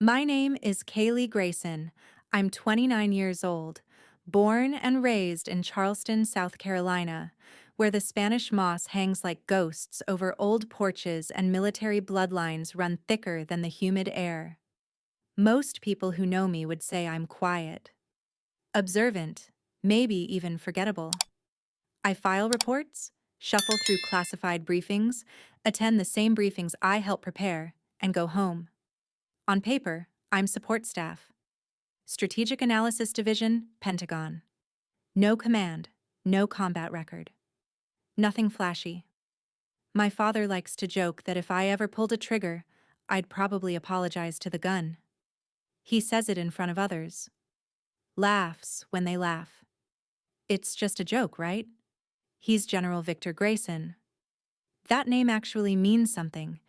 My name is Kaylee Grayson. I'm 29 years old, born and raised in Charleston, South Carolina, where the Spanish moss hangs like ghosts over old porches and military bloodlines run thicker than the humid air. Most people who know me would say I'm quiet, observant, maybe even forgettable. I file reports, shuffle through classified briefings, attend the same briefings I help prepare, and go home. On paper, I'm support staff. Strategic Analysis Division, Pentagon. No command, no combat record. Nothing flashy. My father likes to joke that if I ever pulled a trigger, I'd probably apologize to the gun. He says it in front of others. Laughs when they laugh. It's just a joke, right? He's General Victor Grayson. That name actually means something.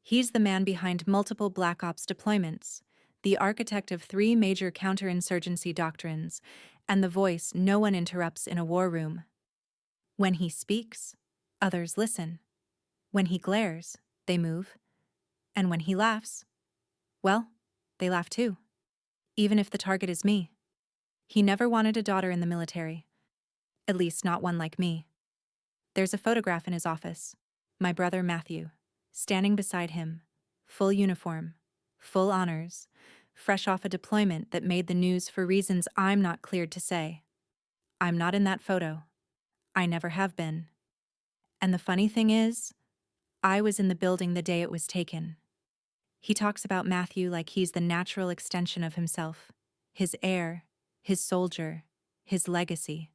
He's the man behind multiple Black Ops deployments, the architect of 3 major counterinsurgency doctrines, and the voice no one interrupts in a war room. When he speaks, others listen. When he glares, they move. And when he laughs, well, they laugh too. Even if the target is me. He never wanted a daughter in the military. At least not one like me. There's a photograph in his office. My brother Matthew, standing beside him, full uniform, full honors, fresh off a deployment that made the news for reasons I'm not cleared to say. I'm not in that photo. I never have been. And the funny thing is, I was in the building the day it was taken. He talks about Matthew like he's the natural extension of himself, his heir, his soldier, his legacy.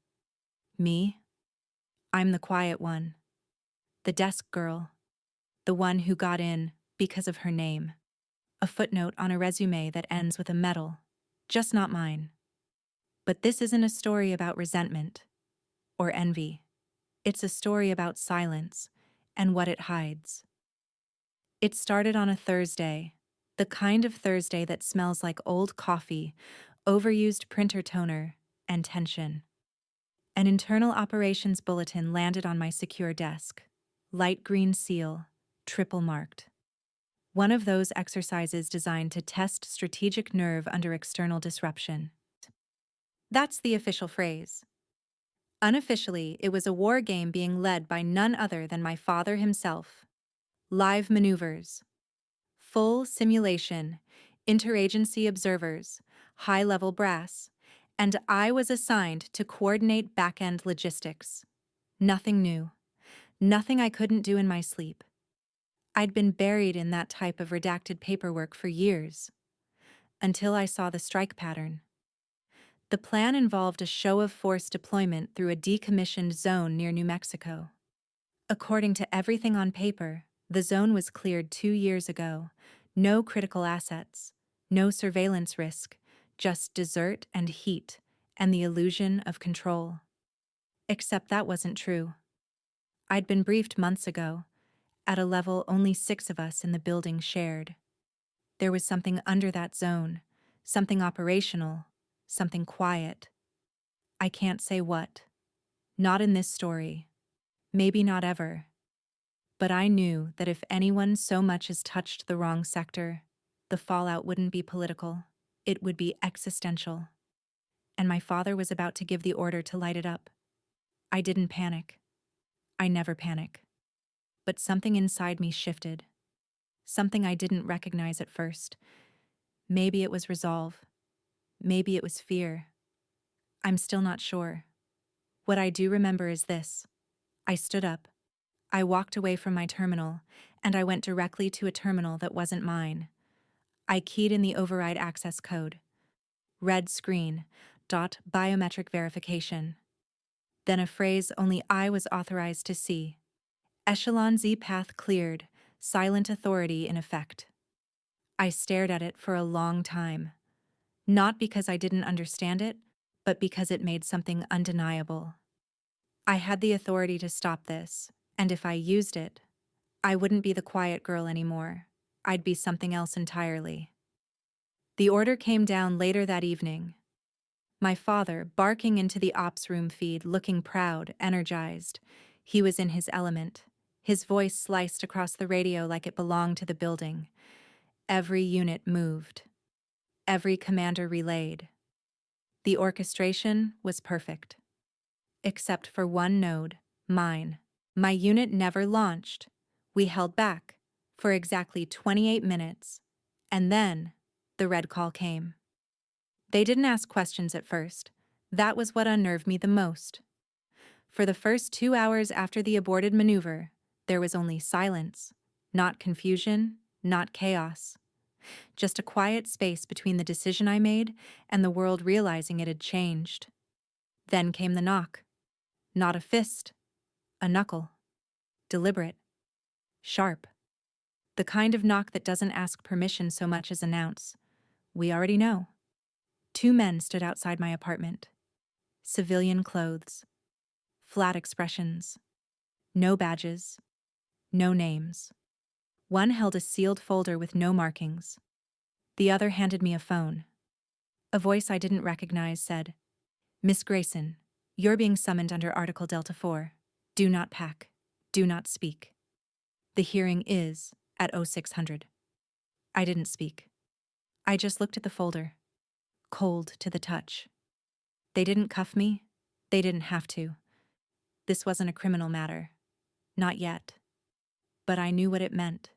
Me? I'm the quiet one, the desk girl, the one who got in because of her name. A footnote on a resume that ends with a medal, just not mine. But this isn't a story about resentment or envy. It's a story about silence and what it hides. It started on a Thursday, the kind of Thursday that smells like old coffee, overused printer toner, and tension. An internal operations bulletin landed on my secure desk. Light green seal, triple marked. One of those exercises designed to test strategic nerve under external disruption. That's the official phrase. Unofficially, it was a war game being led by none other than my father himself. Live maneuvers. Full simulation, interagency observers, high-level brass, and I was assigned to coordinate back-end logistics. Nothing new. Nothing I couldn't do in my sleep. I'd been buried in that type of redacted paperwork for years, until I saw the strike pattern. The plan involved a show-of-force deployment through a decommissioned zone near New Mexico. According to everything on paper, the zone was cleared 2 years ago. No critical assets, no surveillance risk, just desert and heat, and the illusion of control. Except that wasn't true. I'd been briefed months ago, at a level only 6 of us in the building shared. There was something under that zone, something operational, something quiet. I can't say what. Not in this story. Maybe not ever. But I knew that if anyone so much as touched the wrong sector, the fallout wouldn't be political. It would be existential. And my father was about to give the order to light it up. I didn't panic. I never panic. But something inside me shifted. Something I didn't recognize at first. Maybe it was resolve. Maybe it was fear. I'm still not sure. What I do remember is this. I stood up. I walked away from my terminal, and I went directly to a terminal that wasn't mine. I keyed in the override access code. Red screen, biometric verification. Then a phrase only I was authorized to see. Echelon Z path cleared, silent authority in effect. I stared at it for a long time. Not because I didn't understand it, but because it made something undeniable. I had the authority to stop this, and if I used it, I wouldn't be the quiet girl anymore. I'd be something else entirely. The order came down later that evening. My father, barking into the ops room feed, looking proud, energized. He was in his element. His voice sliced across the radio like it belonged to the building. Every unit moved. every commander relayed. The orchestration was perfect. Except for one node, mine. My unit never launched. We held back for exactly 28 minutes. And then, the red call came. They didn't ask questions at first. That was what unnerved me the most. For the first 2 hours after the aborted maneuver, there was only silence. Not confusion, not chaos. Just a quiet space between the decision I made and the world realizing it had changed. Then came the knock. Not a fist, a knuckle. Deliberate. Sharp. The kind of knock that doesn't ask permission so much as announce. We already know. 2 men stood outside my apartment. Civilian clothes. Flat expressions. No badges. No names. One held a sealed folder with no markings. The other handed me a phone. A voice I didn't recognize said, "Miss Grayson, you're being summoned under Article Delta 4. Do not pack. Do not speak. The hearing is at 0600. I didn't speak. I just looked at the folder. Cold to the touch. They didn't cuff me. They didn't have to. This wasn't a criminal matter. Not yet. But I knew what it meant.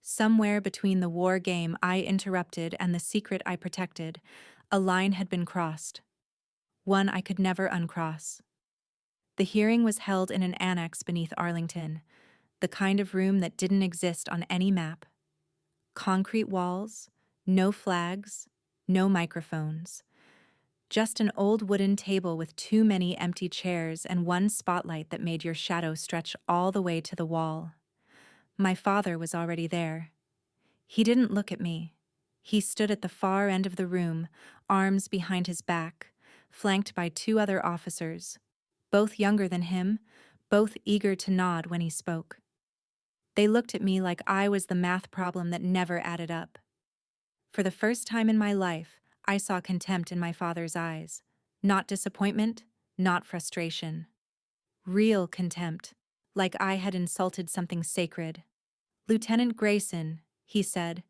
Somewhere between the war game I interrupted and the secret I protected, a line had been crossed. One I could never uncross. The hearing was held in an annex beneath Arlington, the kind of room that didn't exist on any map. Concrete walls, no flags, no microphones. Just an old wooden table with too many empty chairs and one spotlight that made your shadow stretch all the way to the wall. My father was already there. He didn't look at me. He stood at the far end of the room, arms behind his back, flanked by 2 other officers, both younger than him, both eager to nod when he spoke. They looked at me like I was the math problem that never added up. For the first time in my life, I saw contempt in my father's eyes. Not disappointment, not frustration. Real contempt, like I had insulted something sacred. "Lieutenant Grayson," he said,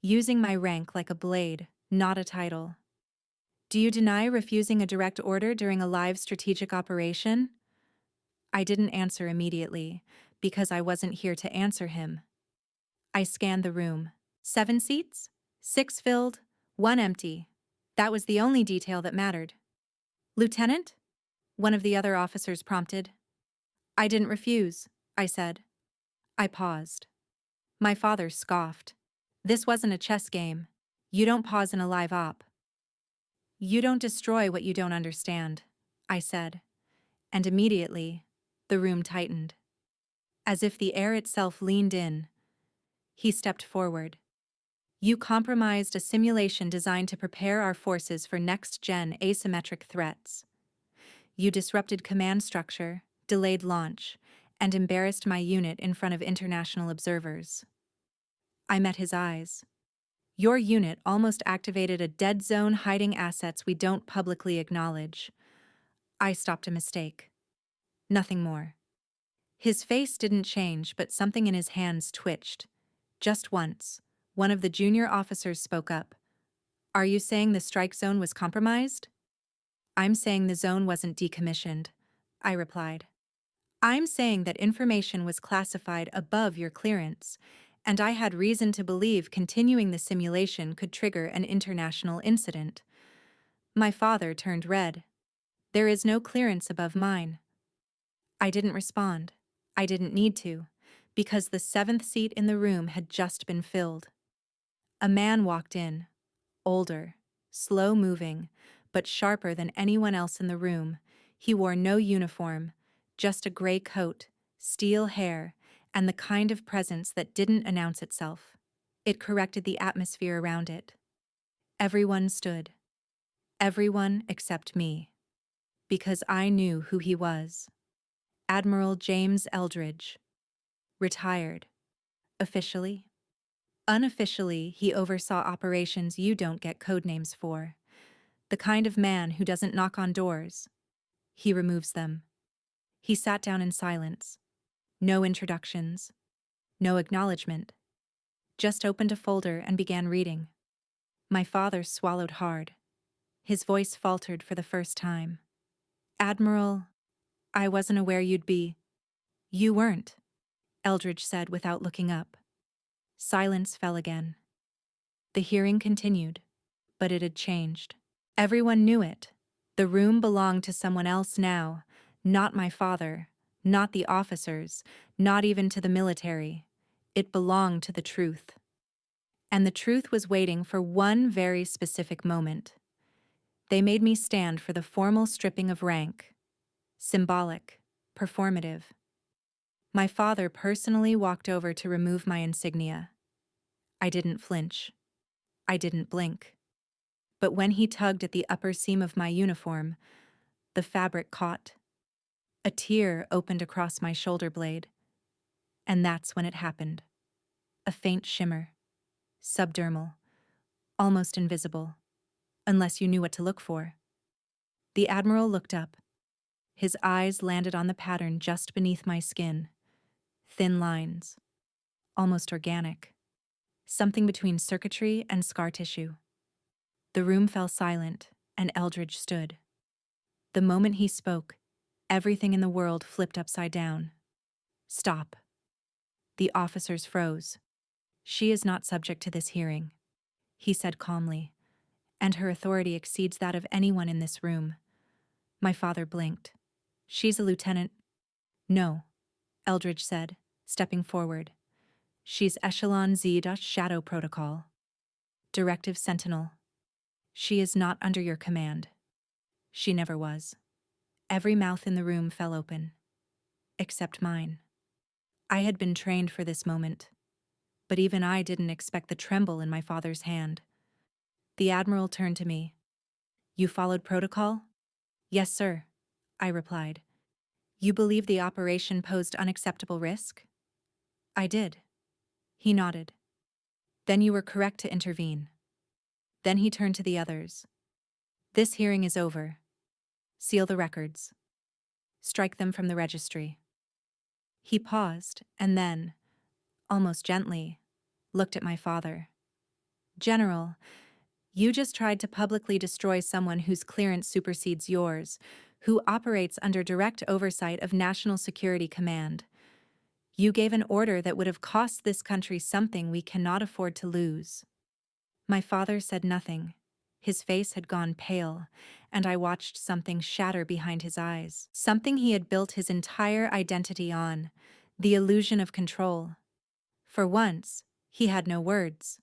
using my rank like a blade, not a title. "Do you deny refusing a direct order during a live strategic operation?" I didn't answer immediately, because I wasn't here to answer him. I scanned the room. 7 seats? 6 filled, 1 empty. That was the only detail that mattered. "Lieutenant?" one of the other officers prompted. "I didn't refuse," I said. I paused. My father scoffed. "This wasn't a chess game. You don't pause in a live op." "You don't destroy what you don't understand," I said. And immediately, the room tightened. As if the air itself leaned in. He stepped forward. "You compromised a simulation designed to prepare our forces for next-gen asymmetric threats. You disrupted command structure, delayed launch, and embarrassed my unit in front of international observers." I met his eyes. "Your unit almost activated a dead zone hiding assets we don't publicly acknowledge." I stopped a mistake. Nothing more. His face didn't change, but something in his hands twitched. Just once, one of the junior officers spoke up. "Are you saying the strike zone was compromised?" "I'm saying the zone wasn't decommissioned," I replied. "I'm saying that information was classified above your clearance, and I had reason to believe continuing the simulation could trigger an international incident." My father turned red. "There is no clearance above mine." I didn't respond. I didn't need to, because the 7th seat in the room had just been filled. A man walked in, older, slow-moving, but sharper than anyone else in the room. He wore no uniform, just a gray coat, steel hair, and the kind of presence that didn't announce itself. It corrected the atmosphere around it. Everyone stood. Everyone except me. Because I knew who he was. Admiral James Eldridge. Retired. Officially. Unofficially, he oversaw operations you don't get codenames for. The kind of man who doesn't knock on doors. He removes them. He sat down in silence. No introductions. No acknowledgement. Just opened a folder and began reading. My father swallowed hard. His voice faltered for the first time. Admiral, I wasn't aware you'd be. You weren't, Eldridge said without looking up. Silence fell again. The hearing continued, but it had changed. Everyone knew it. The room belonged to someone else now, not my father, not the officers, not even to the military. It belonged to the truth. And the truth was waiting for one very specific moment. They made me stand for the formal stripping of rank. Symbolic, performative. My father personally walked over to remove my insignia. I didn't flinch. I didn't blink. But when he tugged at the upper seam of my uniform, the fabric caught. A tear opened across my shoulder blade. And that's when it happened. A faint shimmer. Subdermal. Almost invisible. Unless you knew what to look for. The Admiral looked up. His eyes landed on the pattern just beneath my skin. Thin lines. Almost organic. Something between circuitry and scar tissue. The room fell silent, and Eldridge stood. The moment he spoke, everything in the world flipped upside down. Stop. The officers froze. She is not subject to this hearing, he said calmly, and her authority exceeds that of anyone in this room. My father blinked. She's a lieutenant. No, Eldridge said, stepping forward. She's Echelon Z. Shadow Protocol. Directive Sentinel. She is not under your command. She never was. Every mouth in the room fell open. Except mine. I had been trained for this moment. But even I didn't expect the tremble in my father's hand. The Admiral turned to me. You followed protocol? Yes, sir, I replied. You believe the operation posed unacceptable risk? I did. He nodded. Then you were correct to intervene. Then he turned to the others. This hearing is over. Seal the records. Strike them from the registry. He paused, and then, almost gently, looked at my father. General, you just tried to publicly destroy someone whose clearance supersedes yours, who operates under direct oversight of National Security Command. You gave an order that would have cost this country something we cannot afford to lose. My father said nothing. His face had gone pale, and I watched something shatter behind his eyes. Something he had built his entire identity on, the illusion of control. For once, he had no words.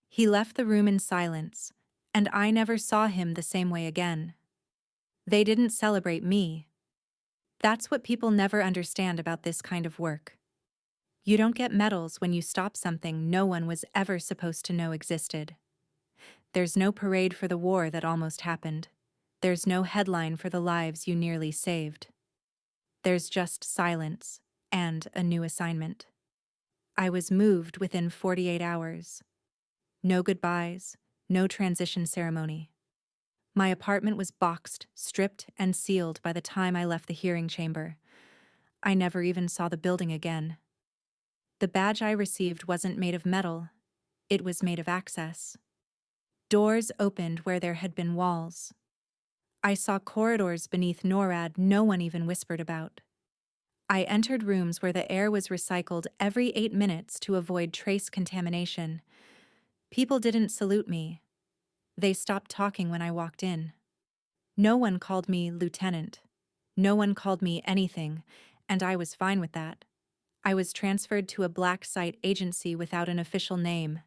He left the room in silence, and I never saw him the same way again. They didn't celebrate me. That's what people never understand about this kind of work. You don't get medals when you stop something no one was ever supposed to know existed. There's no parade for the war that almost happened. There's no headline for the lives you nearly saved. There's just silence and a new assignment. I was moved within 48 hours. No goodbyes, no transition ceremony. My apartment was boxed, stripped, and sealed by the time I left the hearing chamber. I never even saw the building again. The badge I received wasn't made of metal. It was made of access. Doors opened where there had been walls. I saw corridors beneath NORAD no one even whispered about. I entered rooms where the air was recycled every 8 minutes to avoid trace contamination. People didn't salute me. They stopped talking when I walked in. No one called me lieutenant. No one called me anything, and I was fine with that. I was transferred to a black site agency without an official name.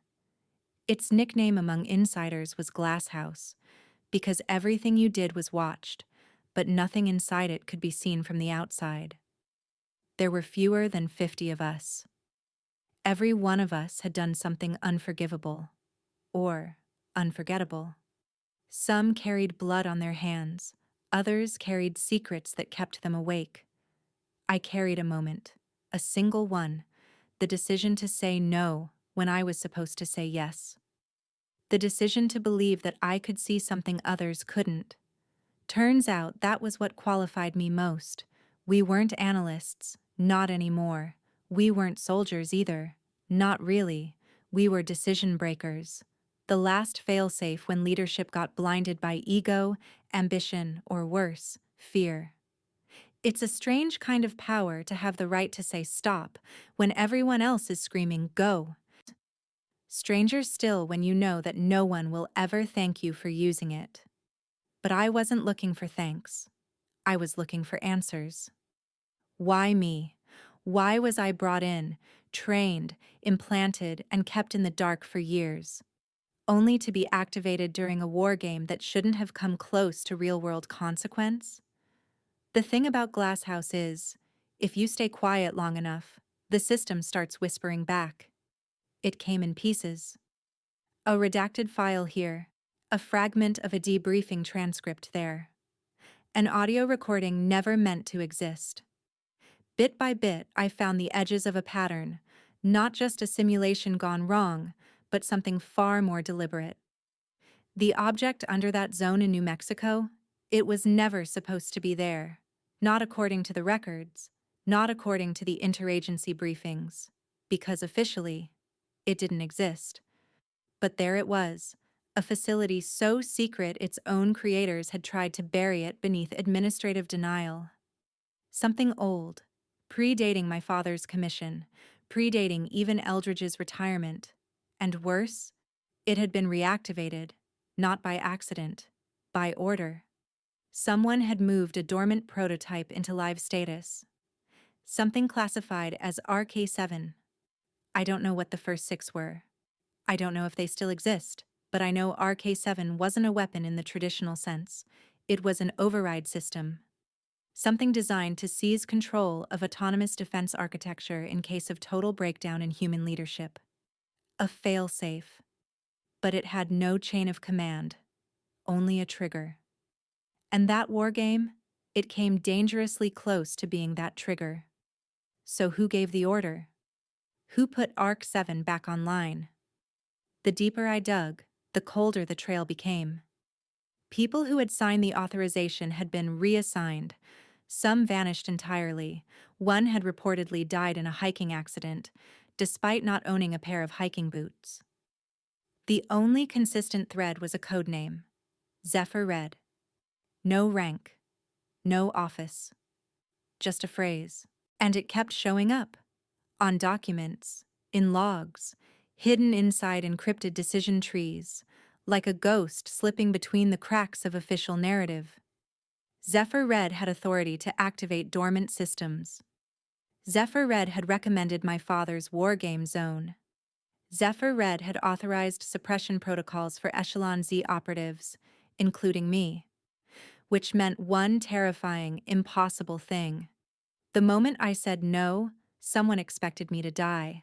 Its nickname among insiders was Glass House, because everything you did was watched, but nothing inside it could be seen from the outside. There were fewer than 50 of us. Every one of us had done something unforgivable, or unforgettable. Some carried blood on their hands, others carried secrets that kept them awake. I carried a moment, a single one, the decision to say no when I was supposed to say yes. The decision to believe that I could see something others couldn't. Turns out that was what qualified me most. We weren't analysts, not anymore. We weren't soldiers either, not really. We were decision breakers. The last failsafe when leadership got blinded by ego, ambition, or worse, fear. It's a strange kind of power to have the right to say stop when everyone else is screaming go. Stranger still when you know that no one will ever thank you for using it. But I wasn't looking for thanks. I was looking for answers. Why me? Why was I brought in, trained, implanted, and kept in the dark for years, only to be activated during a war game that shouldn't have come close to real-world consequence? The thing about Glasshouse is, if you stay quiet long enough, the system starts whispering back. It came in pieces. A redacted file here, a fragment of a debriefing transcript there. An audio recording never meant to exist. Bit by bit, I found the edges of a pattern, not just a simulation gone wrong, but something far more deliberate. The object under that zone in New Mexico, it was never supposed to be there. Not according to the records, not according to the interagency briefings, because officially, it didn't exist. But there it was, a facility so secret its own creators had tried to bury it beneath administrative denial. Something old, predating my father's commission, predating even Eldridge's retirement, and worse, it had been reactivated, not by accident, by order. Someone had moved a dormant prototype into live status. Something classified as RK7. I don't know what the first 6 were. I don't know if they still exist, but I know RK7 wasn't a weapon in the traditional sense. It was an override system. Something designed to seize control of autonomous defense architecture in case of total breakdown in human leadership. A fail-safe. But it had no chain of command, only a trigger. And that war game, it came dangerously close to being that trigger. So who gave the order? Who put ARC-7 back online? The deeper I dug, the colder the trail became. People who had signed the authorization had been reassigned. Some vanished entirely. One had reportedly died in a hiking accident, despite not owning a pair of hiking boots. The only consistent thread was a code name, Zephyr Red. No rank, no office, just a phrase. And it kept showing up. On documents, in logs, hidden inside encrypted decision trees, like a ghost slipping between the cracks of official narrative. Zephyr Red had authority to activate dormant systems. Zephyr Red had recommended my father's war game zone. Zephyr Red had authorized suppression protocols for Echelon Z operatives, including me. Which meant one terrifying, impossible thing. The moment I said no, someone expected me to die.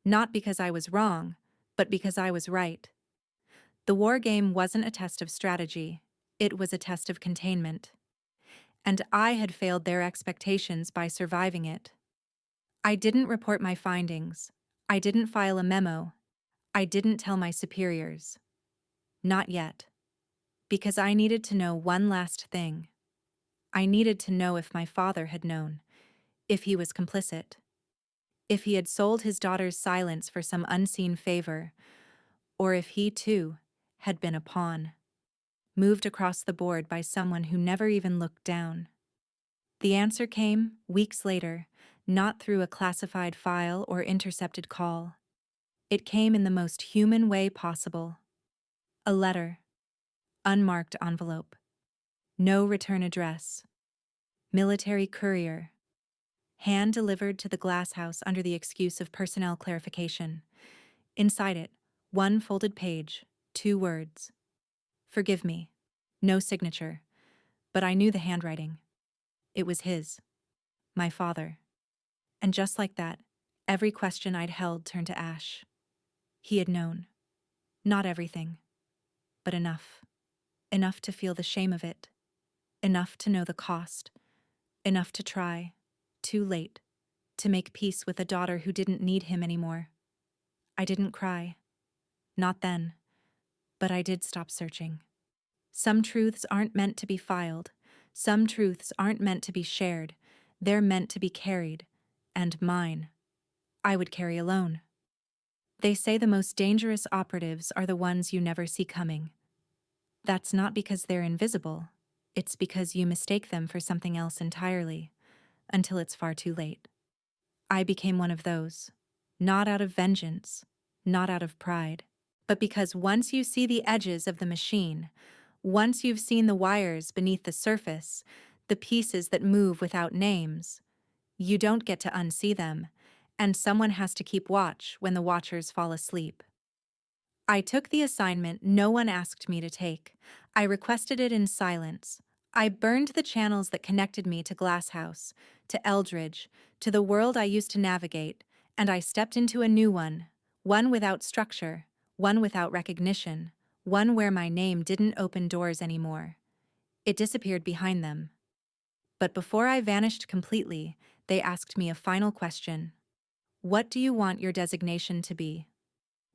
Not because I was wrong, but because I was right. The war game wasn't a test of strategy, it was a test of containment. And I had failed their expectations by surviving it. I didn't report my findings. I didn't file a memo. I didn't tell my superiors. Not yet. Because I needed to know one last thing. I needed to know if my father had known, if he was complicit, if he had sold his daughter's silence for some unseen favor, or if he, too, had been a pawn, moved across the board by someone who never even looked down. The answer came, weeks later, not through a classified file or intercepted call. It came in the most human way possible. A letter. Unmarked envelope. No return address. Military courier. Hand-delivered to the glass house under the excuse of personnel clarification. Inside it, one folded page, 2 words. Forgive me. No signature. But I knew the handwriting. It was his. My father. And just like that, every question I'd held turned to ash. He had known. Not everything. But enough. Enough to feel the shame of it. Enough to know the cost. Enough to try. Too late. To make peace with a daughter who didn't need him anymore. I didn't cry. Not then. But I did stop searching. Some truths aren't meant to be filed. Some truths aren't meant to be shared. They're meant to be carried. And mine. I would carry alone. They say the most dangerous operatives are the ones you never see coming. That's not because they're invisible. It's because you mistake them for something else entirely, until it's far too late. I became one of those. Not out of vengeance, not out of pride, but because once you see the edges of the machine, once you've seen the wires beneath the surface, the pieces that move without names, you don't get to unsee them, and someone has to keep watch when the watchers fall asleep. I took the assignment no one asked me to take. I requested it in silence. I burned the channels that connected me to Glasshouse, to Eldridge, to the world I used to navigate, and I stepped into a new one without structure, one without recognition, one where my name didn't open doors anymore. It disappeared behind them. But before I vanished completely, they asked me a final question. What do you want your designation to be?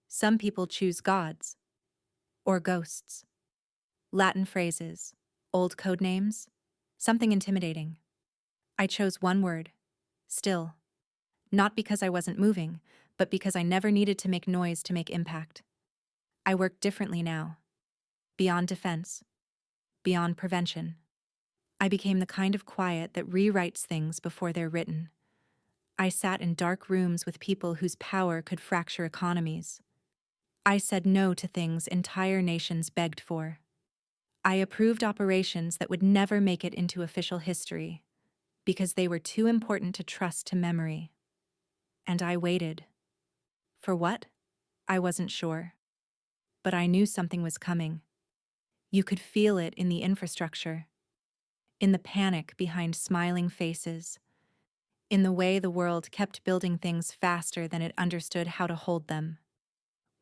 Some people choose gods. Or ghosts. Latin phrases. Old code names. Something intimidating. I chose one word. Still. Not because I wasn't moving, but because I never needed to make noise to make impact. I work differently now. Beyond defense. Beyond prevention. I became the kind of quiet that rewrites things before they're written. I sat in dark rooms with people whose power could fracture economies. I said no to things entire nations begged for. I approved operations that would never make it into official history, because they were too important to trust to memory. And I waited. For what? I wasn't sure. But I knew something was coming. You could feel it in the infrastructure, in the panic behind smiling faces, in the way the world kept building things faster than it understood how to hold them.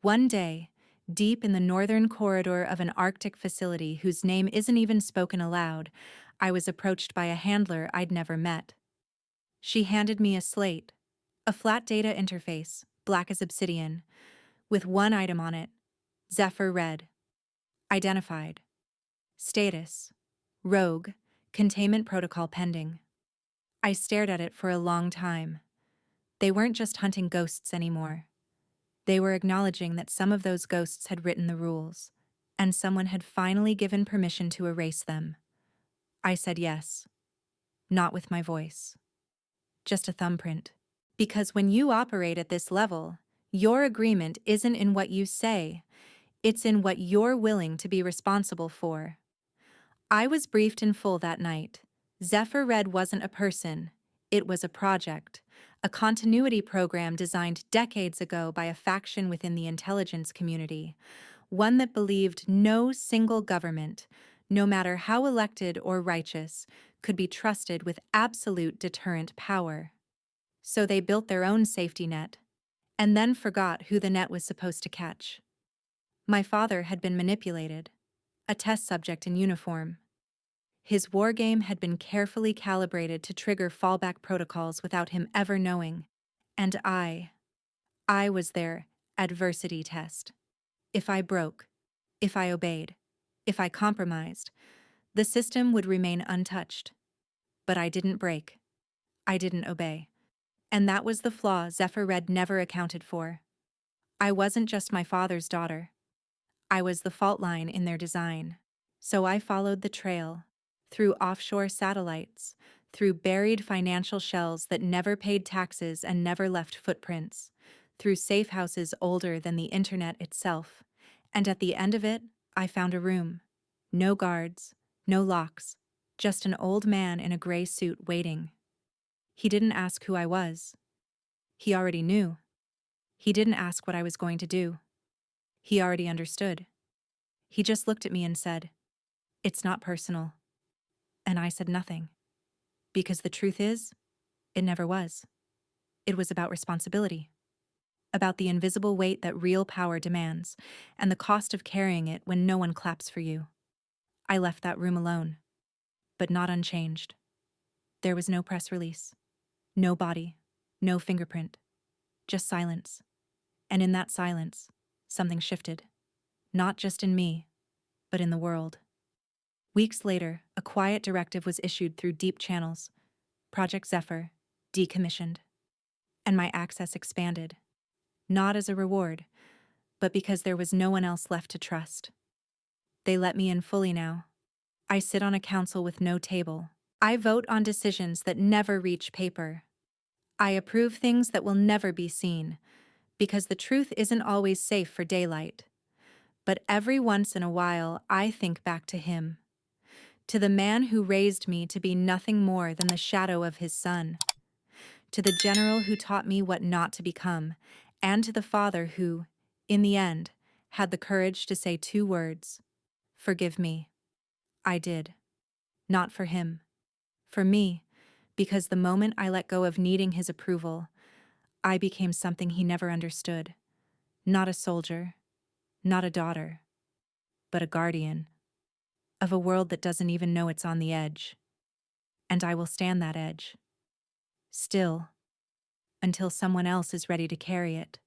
One day, deep in the northern corridor of an Arctic facility whose name isn't even spoken aloud, I was approached by a handler I'd never met. She handed me a slate, a flat data interface, black as obsidian, with one item on it, Zephyr Red. Identified. Status. Rogue. Containment protocol pending. I stared at it for a long time. They weren't just hunting ghosts anymore. They were acknowledging that some of those ghosts had written the rules, and someone had finally given permission to erase them. I said yes. Not with my voice. Just a thumbprint. Because when you operate at this level, your agreement isn't in what you say, it's in what you're willing to be responsible for. I was briefed in full that night. Zephyr Red wasn't a person, it was a project, a continuity program designed decades ago by a faction within the intelligence community, one that believed no single government, no matter how elected or righteous, could be trusted with absolute deterrent power. So they built their own safety net, and then forgot who the net was supposed to catch. My father had been manipulated, a test subject in uniform. His war game had been carefully calibrated to trigger fallback protocols without him ever knowing. And I was their adversity test. If I broke, if I obeyed, if I compromised, the system would remain untouched. But I didn't break. I didn't obey. And that was the flaw Zephyr Red never accounted for. I wasn't just my father's daughter. I was the fault line in their design. So I followed the trail, through offshore satellites, through buried financial shells that never paid taxes and never left footprints, through safe houses older than the internet itself. And at the end of it, I found a room. No guards, no locks, just an old man in a gray suit waiting. He didn't ask who I was. He already knew. He didn't ask what I was going to do. He already understood. He just looked at me and said, "It's not personal." And I said nothing. Because the truth is, it never was. It was about responsibility. About the invisible weight that real power demands, and the cost of carrying it when no one claps for you. I left that room alone, but not unchanged. There was no press release, no body, no fingerprint, just silence. And in that silence, something shifted. Not just in me, but in the world. Weeks later, a quiet directive was issued through deep channels. Project Zephyr, decommissioned. And my access expanded. not as a reward, but because there was no one else left to trust. They let me in fully now. I sit on a council with no table. I vote on decisions that never reach paper. I approve things that will never be seen, because the truth isn't always safe for daylight. But every once in a while, I think back to him, to the man who raised me to be nothing more than the shadow of his son, to the general who taught me what not to become, and to the father who, in the end, had the courage to say 2 words: "Forgive me." I did. Not for him. For me, because the moment I let go of needing his approval, I became something he never understood. Not a soldier, not a daughter, but a guardian of a world that doesn't even know it's on the edge. And I will stand that edge. Still, until someone else is ready to carry it.